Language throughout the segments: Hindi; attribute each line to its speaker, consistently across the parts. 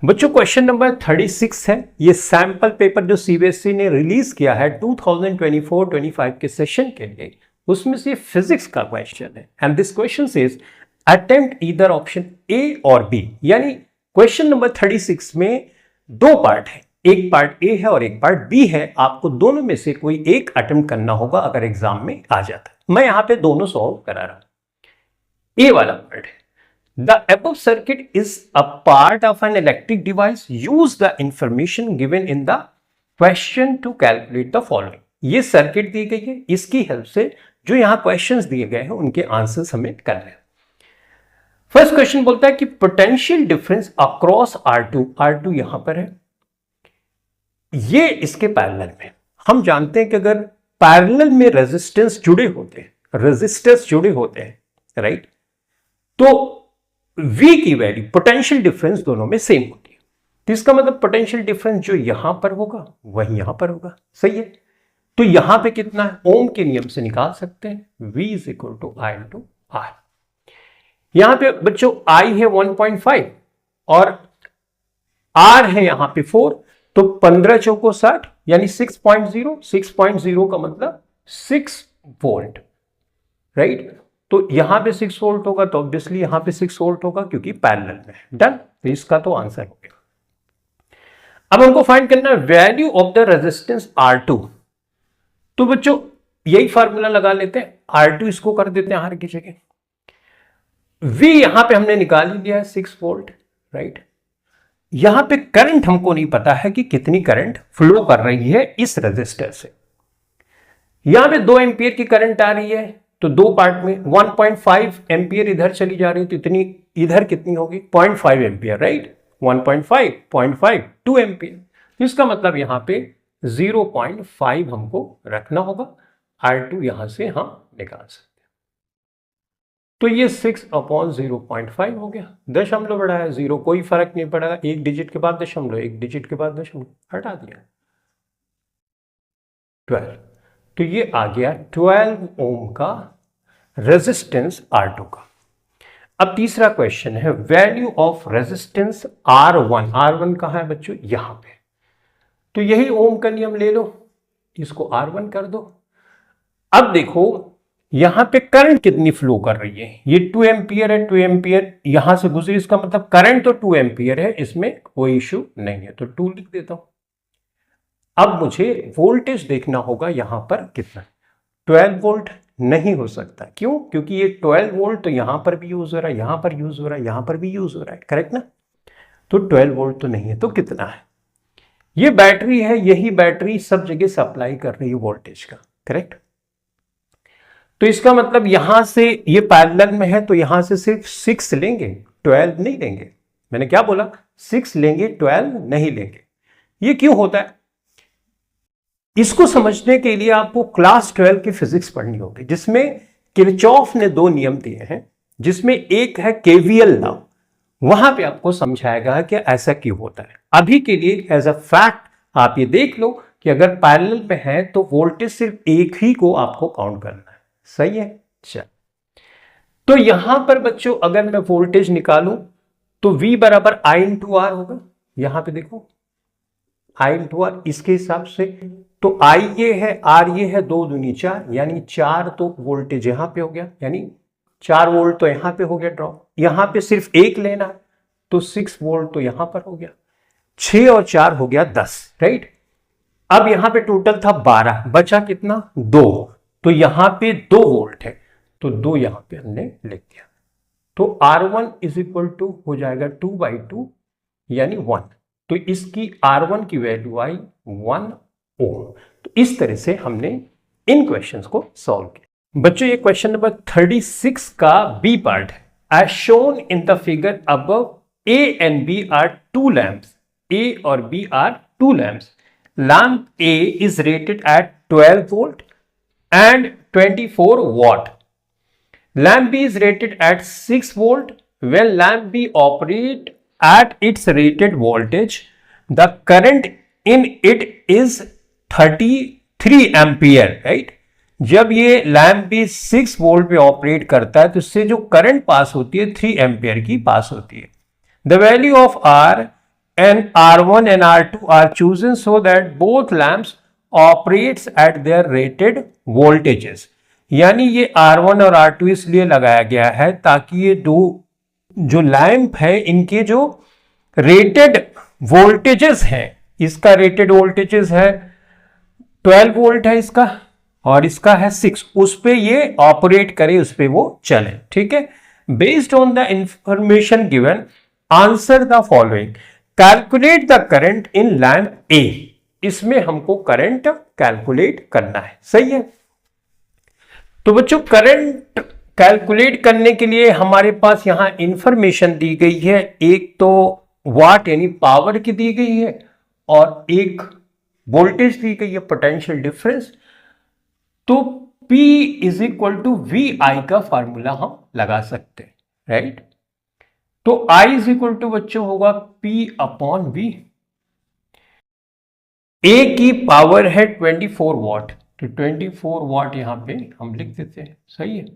Speaker 1: बच्चों क्वेश्चन नंबर 36 है। ये सैंपल पेपर जो सीबीएसई ने रिलीज किया है 2024-25 के सेशन के लिए, उसमें से फिजिक्स का क्वेश्चन है। And this question is attempt either option A और बी। यानी क्वेश्चन नंबर 36 में दो पार्ट है, एक पार्ट ए है और एक पार्ट बी है। आपको दोनों में से कोई एक अटेम्प्ट करना होगा अगर एग्जाम में आ जाता है। मैं यहां पे दोनों सॉल्व करा रहा हूं। ए वाला पार्ट है, the above circuit is a part of an electric device. Use the information given in the question to calculate the following. ये सर्किट दी गई है, इसकी हेल्प से जो यहां क्वेश्चंस दिए गए हैं उनके आंसर्स हमें करने हैं। फर्स्ट क्वेश्चन बोलता है कि पोटेंशियल डिफरेंस अक्रॉस R2 यहां पर है, ये इसके पैरेलल में। हम जानते हैं कि अगर पैरेलल में रेजिस्टेंस जुड़े होते हैं, राइट, तो V की वैल्यू पोटेंशियल डिफरेंस दोनों में सेम होती है। तो इसका मतलब पोटेंशियल डिफरेंस जो यहां पर होगा वही यहां पर होगा, सही है। तो यहां पे कितना है, ओम के नियम से निकाल सकते हैं, V is equal to I into R। यहां पे बच्चों I है 1.5 और R है यहां पे 4, तो 15 चौको 60 यानी 6.0 का मतलब 6 वोल्ट, राइट। तो यहां पे 6 वोल्ट होगा तो ऑब्वियसली यहां पे 6 वोल्ट होगा क्योंकि पैरेलल में है। डन, तो इसका तो आंसर हो गया। अब हमको फाइंड करना है value of the resistance R2। तो बच्चों यही फार्मूला लगा लेते हैं, R2 इसको कर देते हैं R की जगह। V यहां पे हमने निकाल ही लिया है 6 वोल्ट, राइट। यहां पे करंट हमको नहीं पता है कि कितनी करंट फ्लो कर रही है इस रेजिस्टर से। यहां पे 2 एंपियर की करंट आ रही है, तो दो पार्ट में 1.5 एम्पियर इधर चली जा रही है, तो इतनी इधर कितनी होगी 0.5 एम्पियर, राइट। 1.5 0.5 2 एम्पियर। इसका मतलब यहां पे 0.5 हमको रखना होगा। R2 यहां से हम निकाल सकते हैं। तो ये 6/0.5 हो गया। दशमलव बढ़ाया 0, कोई फर्क नहीं पड़ेगा, एक डिजिट के बाद दशमलव, एक डिजिट के बाद दशमलव, हटा दिया 12। तो ये आ गया 12 ओम का रेजिस्टेंस R2 का। अब तीसरा क्वेश्चन है वैल्यू ऑफ रेजिस्टेंस R1 कहां है बच्चों, यहां पे। तो यही ओम का नियम ले लो, इसको R1 कर दो। अब देखो यहां पे करंट कितनी फ्लो कर रही है, ये 2 एम्पियर है, 2 एम्पियर यहां से गुजरी, इसका मतलब करंट तो 2 एम्पियर है, इसमें कोई इश्यू नहीं है, तो 2 लिख देता हूं। अब मुझे वोल्टेज देखना होगा यहां पर कितना, 12 वोल्ट नहीं हो सकता, क्यों, क्योंकि ये 12 वोल्ट तो यहां पर भी यूज हो रहा है, यहां पर यूज हो रहा है, यहां पर भी यूज हो रहा है, करेक्ट ना। तो 12 वोल्ट तो नहीं है, तो कितना है, ये बैटरी है, यही बैटरी सब जगह सप्लाई कर रही है वोल्टेज का, करेक्ट। तो इसका मतलब यहां से ये पैरेलल में है, तो यहां से सिर्फ 6 लेंगे, 12 नहीं लेंगे। मैंने क्या बोला, 6 लेंगे, 12 नहीं लेंगे। ये क्यों होता है, इसको समझने के लिए आपको क्लास 12 की फिजिक्स पढ़नी होगी, जिसमें किरचॉफ ने 2 नियम दिए हैं, जिसमें एक है केवीएल लॉ। वहां पे आपको समझाएगा कि ऐसा क्यों होता है। अभी के लिए एज अ फैक्ट आप ये देख लो कि अगर पैरेलल में है तो वोल्टेज सिर्फ एक ही को आपको काउंट करना है, सही है। चल, तो यहां पर बच्चों अगर मैं वोल्टेज निकालूं तो V बराबर I इंटू R होगा। यहां पे देखो I इंटू R, इसके हिसाब से तो I ये है, R ये है, 2 दूनी 4, यानी 4 तो वोल्टेज यहां पे हो गया, यानी 4 वोल्ट तो यहां पे हो गया ड्रॉप। यहां पे सिर्फ एक लेना है तो 6 वोल्ट तो यहां पर हो गया, 6 और 4 हो गया 10, राइट। अब यहां पे टोटल था 12, बचा कितना 2, तो यहां पे 2 वोल्ट है, तो 2 यहां पे हमने लिख दिया। तो R1 इज इक्वल टू हो जाएगा 2/2 यानी 1। तो इसकी R1 की वैल्यू आई 1 ओम। तो इस तरह से हमने इन क्वेश्चंस को सॉल्व किया। बच्चों ये क्वेश्चन नंबर 36 का बी पार्ट है। As shown in the figure above A and B are 2 lamps. A और B are 2 lamps. Lamp A is rated at 12 volt and 24 watt. Lamp B is rated at 6 volt. When lamp B operates at its rated voltage, the current in it is 33 ampere, right. जब ये लैंप भी 6 वोल्ट पे ऑपरेट करता है तो इससे जो करंट पास होती है 3 एम्पियर की पास होती है। The value of R and R1 and R2 are chosen so that both lamps operates at their rated voltages. यानी ये R1 और R2 इसलिए लगाया गया है ताकि ये दो जो लैंप है इनके जो रेटेड वोल्टेजेस हैं, इसका रेटेड वोल्टेजेस है 12 वोल्ट है इसका और इसका है 6, उस पे ये ऑपरेट करे, उस पे वो चले। ठीक है, based on the information given answer the following, calculate the current in lamp A. इसमें हमको करंट कैलकुलेट करना है। सही है, तो बच्चों करंट कैलकुलेट करने के लिए हमारे पास यहां इंफॉर्मेशन दी गई है, एक तो वाट यानी पावर की दी गई है और एक वोल्टेज दी गई है, पोटेंशियल डिफरेंस। तो P is equal to V I का फॉर्मूला हम लगा सकते हैं, राइट। तो I इज इक्वल टू बच्चों होगा P अपॉन V। A की पावर है 24 वॉट, तो 24 वॉट यहां पे हम लिख देते हैं। सही है,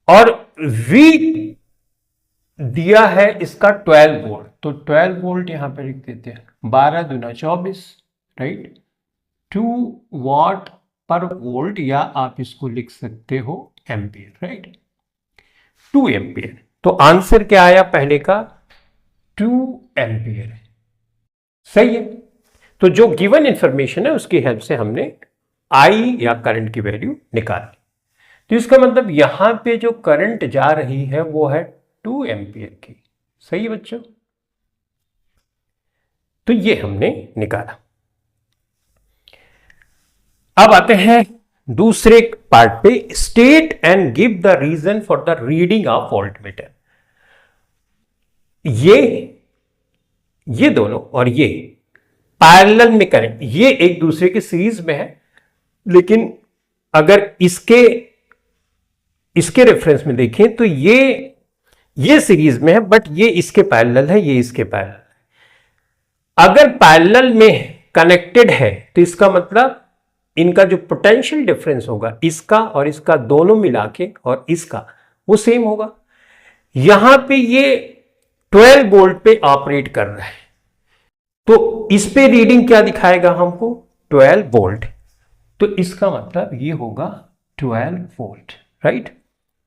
Speaker 1: और V दिया है इसका 12 वोल्ट, तो 12 वोल्ट यहां पे लिख देते हैं, 12 दूना 24, राइट। 2 वॉट पर वोल्ट, या आप इसको लिख सकते हो एम्पियर, राइट, 2 एम्पियर। तो आंसर क्या आया पहले का, 2 एम्पियर। सही है, तो जो गिवन इंफॉर्मेशन है उसकी हेल्प से हमने आई या करंट की वैल्यू निकाली। तो इसका मतलब यहां पे जो करंट जा रही है वो है 2 एम्पियर की। सही है बच्चों, तो ये हमने निकाला। अब आते हैं दूसरे पार्ट पे, state and give the reason for the reading of voltmeter. ये दोनों और ये पैरेलल में करें, ये एक दूसरे के सीरीज में है, लेकिन अगर इसके रेफरेंस में देखें तो ये सीरीज में है, बट ये इसके पैरेलल है, ये इसके पैरेलल है। अगर पैरेलल में कनेक्टेड है तो इसका मतलब इनका जो पोटेंशियल डिफरेंस होगा इसका और इसका दोनों मिला के और इसका वो सेम होगा। यहां पे ये 12 वोल्ट पे ऑपरेट कर रहा है, तो इस पे रीडिंग क्या दिखाएगा हमको, 12 वोल्ट, तो इसका मतलब ये होगा 12 volt, right.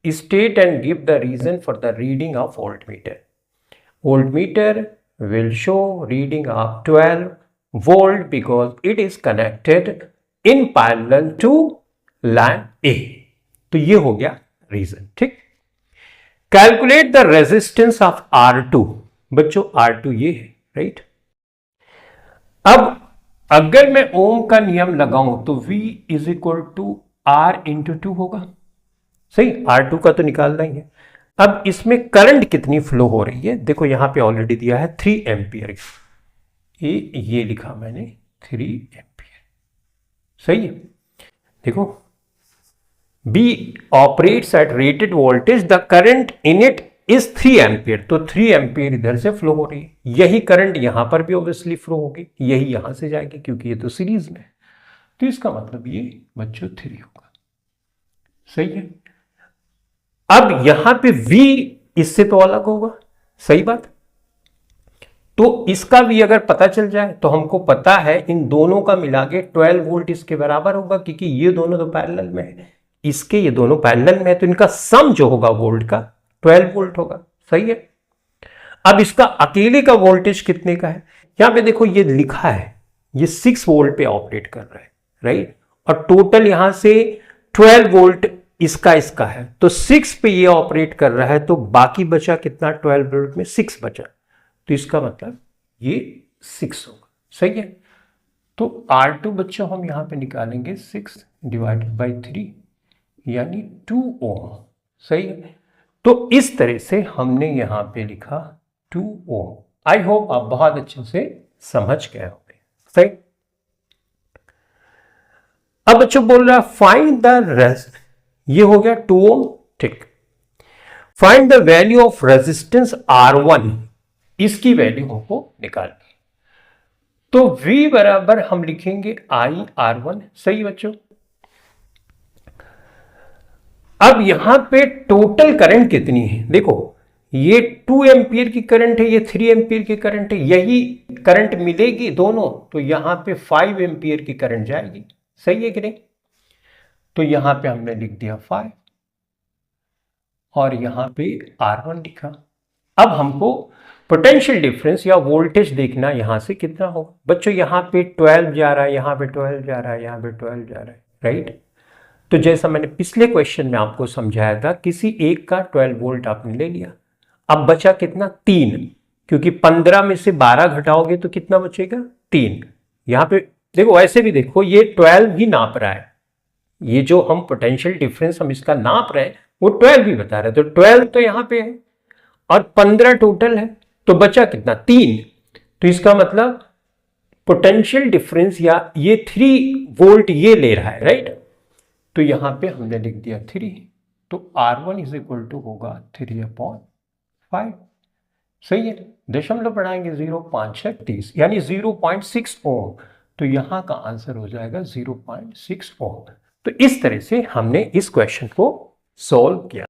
Speaker 1: State and give the reason for the reading of voltmeter. Voltmeter will show reading of 12 volt because it is connected in parallel to lamp A। तो ये हो गया रीजन, ठीक। Calculate the resistance of R2। बच्चों R2 ये है, राइट। अब अगर मैं ओम का नियम लगाऊं तो V is equal to R into 2 होगा। सही, R2 का तो निकालना ही है। अब इसमें करंट कितनी फ्लो हो रही है, देखो यहां पे ऑलरेडी दिया है 3 एम्पियर, ये लिखा मैंने 3 एम्पियर। सही है, देखो B operates at rated voltage, the current in it is 3 ampere, तो 3 एम्पियर इधर से फ्लो हो रही है। यही करंट यहां पर भी ऑब्वियसली फ्लो होगी, यही यहां से जाएगी क्योंकि ये तो सीरीज में है, तो इसका मतलब ये बच्चों 3 होगा। सही है, अब यहां पे V इससे तो अलग होगा, सही बात। तो इसका भी अगर पता चल जाए तो हमको पता है इन दोनों का मिला के 12 वोल्ट इसके बराबर होगा, क्योंकि ये दोनों तो पैरेलल में है, इसके ये दोनों पैरेलल में है, तो इनका सम जो होगा वोल्ट का 12 वोल्ट होगा। सही है, अब इसका अकेले का वोल्टेज कितने का है, यहां पे देखो ये लिखा है, ये 6 वोल्ट पे ऑपरेट कर रहा है, राइट, और टोटल यहां से 12 वोल्ट इसका है, तो 6 पे ये ऑपरेट कर रहा है, तो बाकी बचा कितना, 12 वोल्ट में 6 बचा, तो इसका मतलब ये 6 होगा। सही है, तो R2 बच्चों हम यहां पे निकालेंगे 6 डिवाइडेड बाई 3 यानी 2 ओम। सही है, तो इस तरह से हमने यहां पे लिखा 2 ओम। आई होप आप बहुत अच्छे से समझ गए होंगे। सही, अब बच्चों बोल रहा है फाइंड द रेजिस्टेंस, ये हो गया 2 ओम, ठीक। Find the value of resistance R1, इसकी वैल्यू हमको निकालनी, तो V बराबर हम लिखेंगे IR1। सही बच्चों, अब यहां पे टोटल करंट कितनी है, देखो ये 2 एम्पियर की करंट है, ये 3 एम्पियर की करंट है, यही करंट मिलेगी दोनों, तो यहां पे 5 एम्पियर की करंट जाएगी। सही है कि नहीं? तो यहां पे हमने लिख दिया 5 और यहां पे R1 लिखा। अब हमको पोटेंशियल डिफरेंस या वोल्टेज देखना, यहां से कितना होगा बच्चों। यहां पे 12 जा रहा है, यहां पे 12 जा रहा है, यहां पे 12 जा रहा है, राइट। तो जैसा मैंने पिछले क्वेश्चन में आपको समझाया था, किसी एक का 12 वोल्ट आपने ले लिया, अब बचा कितना? 3, क्योंकि 15 में से 12 घटाओगे तो कितना बचेगा? 3। यहां पे देखो, ऐसे भी देखो, ये 12 ही नाप रहा है, ये जो हम पोटेंशियल डिफरेंस हम इसका नाप रहे हैं वो 12 भी बता रहे हैं, तो 12 तो यहां पे है और 15 टोटल है, तो बचा कितना? 3। तो इसका मतलब पोटेंशियल डिफरेंस या ये 3 वोल्ट ये ले रहा है, राइट। तो यहां पे हमने लिख दिया 3, तो R1 इज इक्वल टू होगा 3/5। सही है। दशमलव बढ़ाएंगे 0.36 यानी 0.6 ओम, तो यहां का आंसर हो जाएगा 0.6 ओम। तो इस तरह से हमने इस क्वेश्चन को सॉल्व किया।